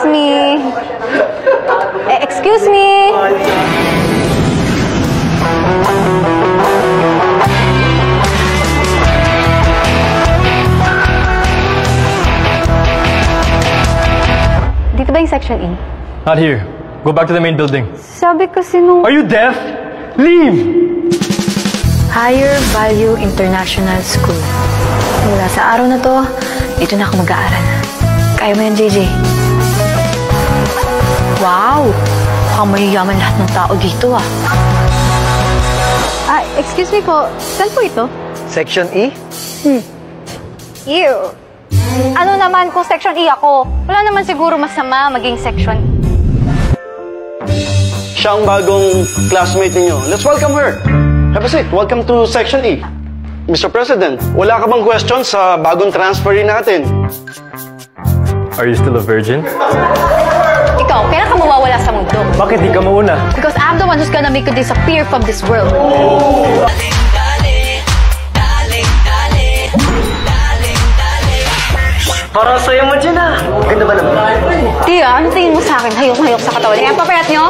Excuse me. Excuse me. Dito ba yung section E? Not here. Go back to the main building. Sabi kasi nung... Are you deaf? Leave! Higher Value International School. Mula sa araw na to, dito na ako mag-aaral. Kaya mo yan, JJ. Wow! Mukhang mayayaman lahat ng tao dito, ah. Excuse me po. Saan po ito? Section E? Ew. Ano naman kung section E ako? Wala naman siguro masama maging section. Siya ang bagong classmate ninyo. Let's welcome her. Have a seat. Welcome to Section E. Mr. President, wala ka bang question sa bagong transferee natin? Are you still a virgin? Ikaw, kailan ka mawawala sa mundo? Bakit di ka mauna? Because I'm the one who's gonna make you disappear from this world. Parang saya mo dyan, ah. Ganda ba naman? Tia, ano tingin mo sa akin? Hayok-hayok sa katawan. Eh, ang papayat nyo?